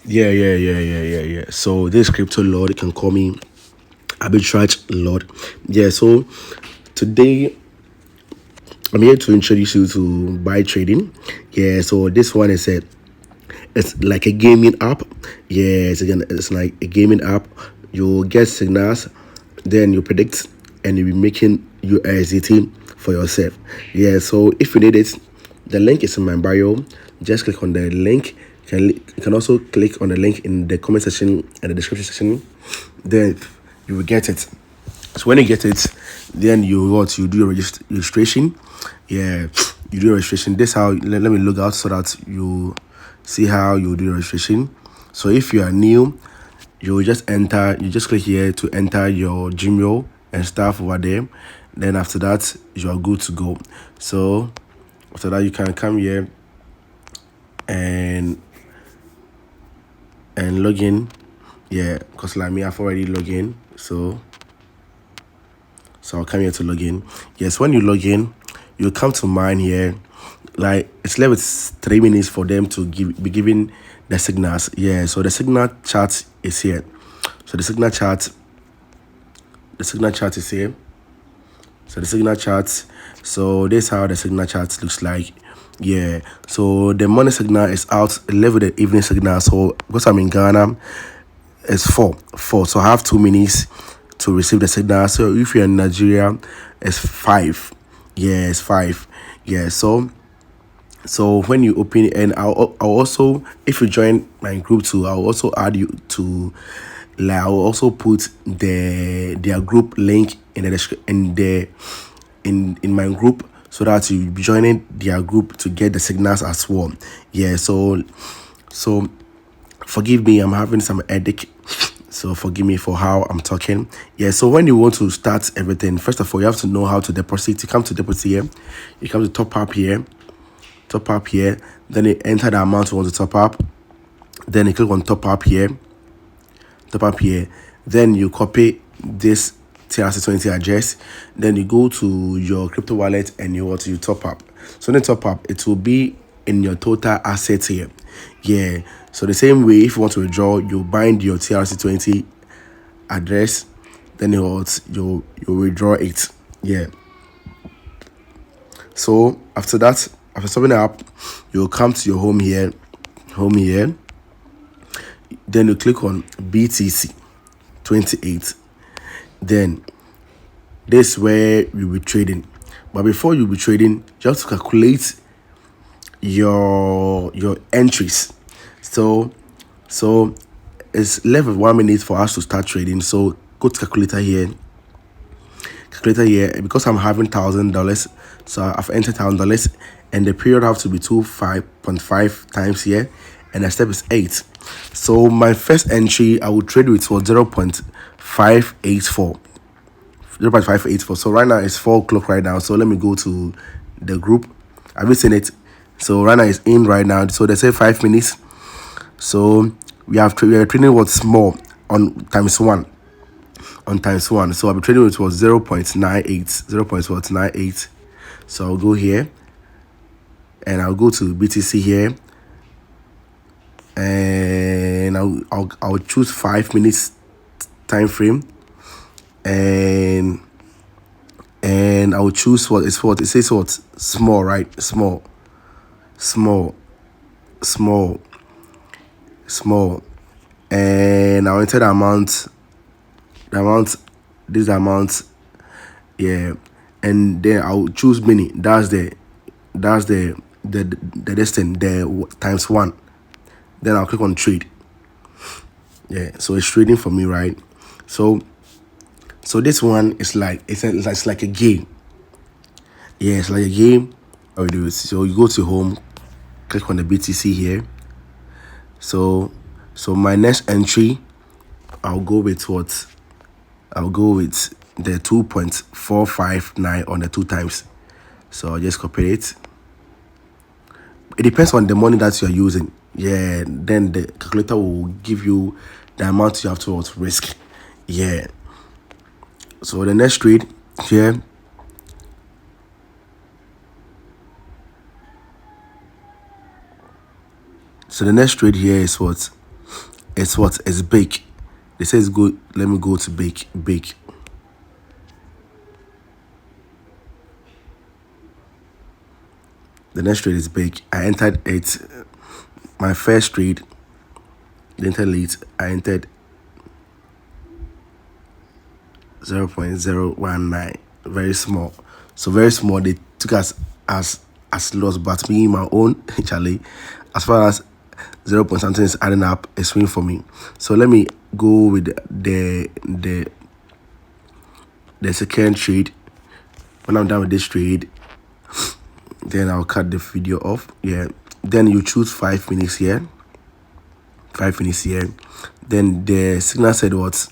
Yeah. So this crypto lord, you can call me arbitrage lord. Yeah. So today I'm here to introduce you to buy trading. Yeah. So this one is it's like a gaming app. Yeah. It's like a gaming app. You get signals, then you predict, and you'll be making USDT for yourself. Yeah. So if you need it, the link is in my bio. Just click on the link. You can also click on the link in the comment section and the description section. Then you will get it. So when you get it, then you do your registration. Yeah, you do your registration. This how let me log out so that you see how you do your registration. So if you are new, you just enter. You just click here to enter your Gmail and stuff over there. Then after that, you are good to go. So after that, you can come here and log in. Yeah, because like me, I've already logged in. So I'll come here to log in. Yes, when you log in, you come to mine here. Like it's left with 3 minutes for them to be giving the signals. Yeah, so the signal chart is here. So the signal chart is here. So the signal chart. So this is how the signal chart looks like. Yeah. So the morning signal is out. Left with the evening signal. So because I'm in Ghana, it's four. So I have 2 minutes to receive the signal. So if you're in Nigeria, it's 5. Yeah, it's 5. Yeah. So when you open it, and I'll also, if you join my group too, I'll also add you to, like I'll also put their group link in the in my group, so that you'll be joining their group to get the signals as well. Yeah. So forgive me, I'm having some headache. So forgive me for how I'm talking. Yeah, so when you want to start everything, first of all, you have to know how to deposit. You come to deposit here. You come to top up here. Then you enter the amount you want to top up. Then you click on top up here. Then you copy this TRC20 address. Then you go to your crypto wallet and you top up. So when you top up, it will be in your total assets here. Yeah. So the same way, if you want to withdraw, you bind your TRC20 address, then you withdraw it. Yeah. So after that, after stopping the app, you'll come to your home here. Then you click on BTC 28. Then this is where you'll be trading. But before you'll be trading, you have to calculate your entries. So it's left with 1 minute for us to start trading. So go to calculator here. Because I'm having $1,000, so I've entered $1,000, and the period have to be 5.5 times here, and the step is 8. So my first entry I will trade with for 0.584. So right now it's 4 o'clock right now. So let me go to the group. Have you seen it? So right now it's in right now. So they say 5 minutes. So we are trading what's small on times 1. So I'll be trading with was 0.98. So I'll go here and I'll go to BTC here, and I'll choose 5 minutes time frame, and I'll choose what it says what small, right? Small, and I'll enter the amount, this amount, yeah, and then I'll choose mini. That's the distance, the times 1. Then I'll click on trade. Yeah, so it's trading for me, right? So this one is like it's like a game. Yeah, it's like a game. How you do it? So you go to home, click on the BTC here. So my next entry, I'll go with what? I'll go with the 2.459 on the 2 times. So I'll just copy it. It depends on the money that you're using. Yeah, then the calculator will give you the amount you have to risk. Yeah. So the next trade here, is what? It's what? It's bake. They say it's good. Let me go to bake. The next trade is bake. I entered it. My first trade, the entered late. I entered 0.019. Very small. So very small. They took us as loss, but me my own Charlie, as far as 0 point something is adding up, it's win for me. So let me go with the second trade. When I'm done with this trade, then I'll cut the video off. Yeah. Then you choose 5 minutes here. 5 minutes here. Then the signal said what?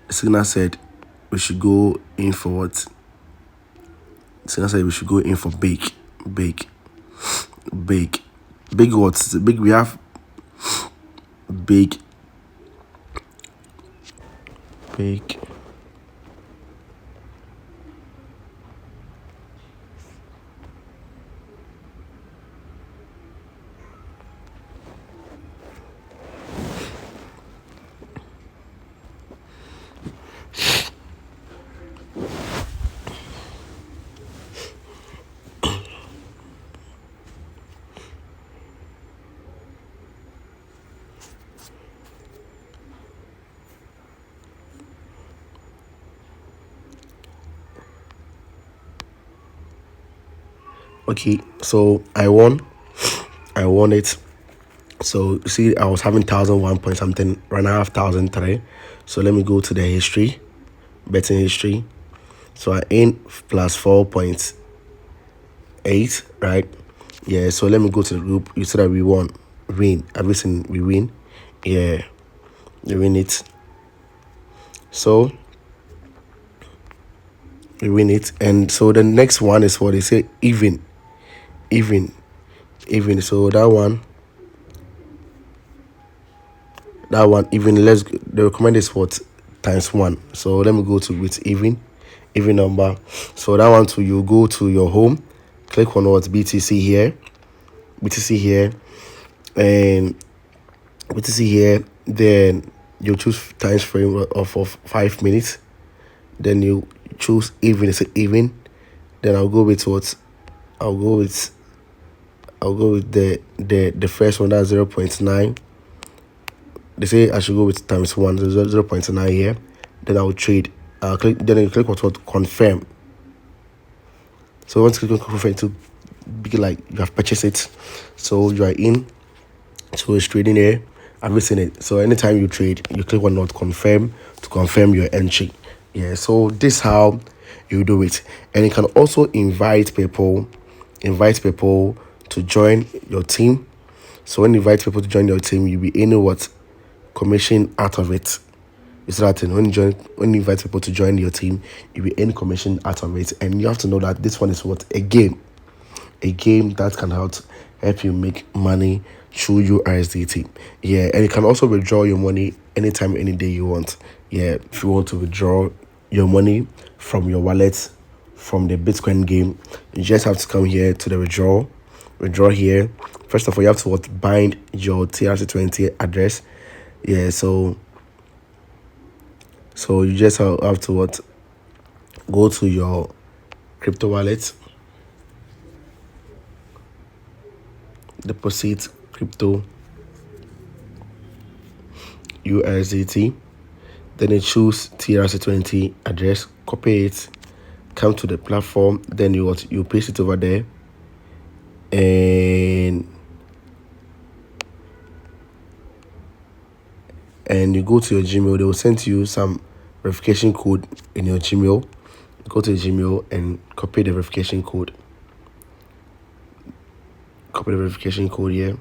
The signal said we should go in for what? The signal said we should go in for bake. Bake what? Big, we have bake. Okay, so I won it. So you see, I was having 1,001 point something, right now I have 1,003. So let me go to the history, betting history. So I earn plus 4.8, right? Yeah. So let me go to the group. You said that we win everything. We win. Yeah, we win it. So we win it, and so the next one is what they say even. So that one even, the recommend is what? ×1. So let me go to with even number. So that one too, you go to your home, click on what? BTC here, and BTC here. Then you choose times frame of 5 minutes. Then you choose even. It's even. Then I'll go with what? I'll go with the first one, that's 0.9. They say I should go with ×1, 0.9 here. Then I'll trade. Then you click what? Confirm. So once you click on confirm, to be like you have purchased it, so you are in. So it's trading here. I've seen it. So anytime you trade, you click on not confirm to confirm your entry. Yeah. So this is how you do it, and you can also invite people to join your team. So when you invite people to join your team, you'll be earning what? Commission out of it. You see that thing? When you invite people to join your team, you'll be earning commission out of it. And you have to know that this one is what? A game that can help you make money through USDT. Yeah, and you can also withdraw your money anytime, any day you want. Yeah, if you want to withdraw your money from your wallet, from the Bitcoin game, you just have to come here to the withdraw here. First of all, you have to bind your TRC20 address. Yeah, so you just have to go to your crypto wallet, deposit crypto USDT, then you choose TRC20 address, copy it, come to the platform, then you paste it over there, and you go to your Gmail. They will send you some verification code in your Gmail. Go to Gmail and copy the verification code. Here.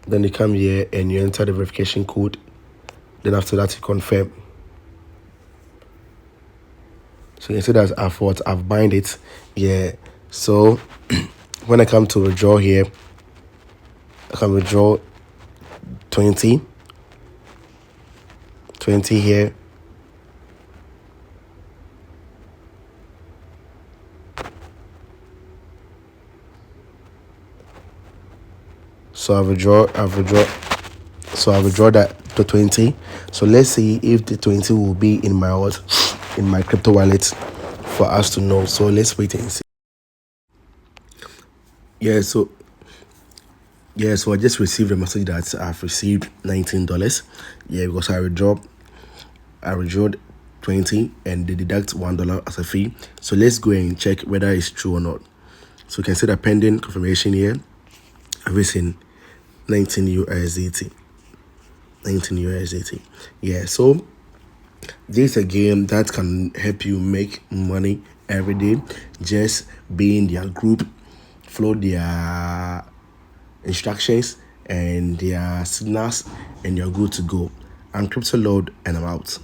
Then you come here and you enter the verification code. Then after that, you confirm. So you can see that I've bind it. Yeah. So when I come to withdraw here, I can withdraw 20 here. So I've withdraw So I withdraw that to 20. So let's see if the 20 will be in my what, in my crypto wallet for us to know. So let's wait and see. Yeah, so I just received a message that I've received $19. Yeah, because I withdrew 20 and they deduct $1 as a fee. So let's go and check whether it's true or not. So you can see the pending confirmation here. Everything 19 USDT. 19 USDT. Yeah, so this is a game that can help you make money every day. Just be in their group, follow their instructions and their signals, and you're good to go. I'm Crypto Lord, and I'm out.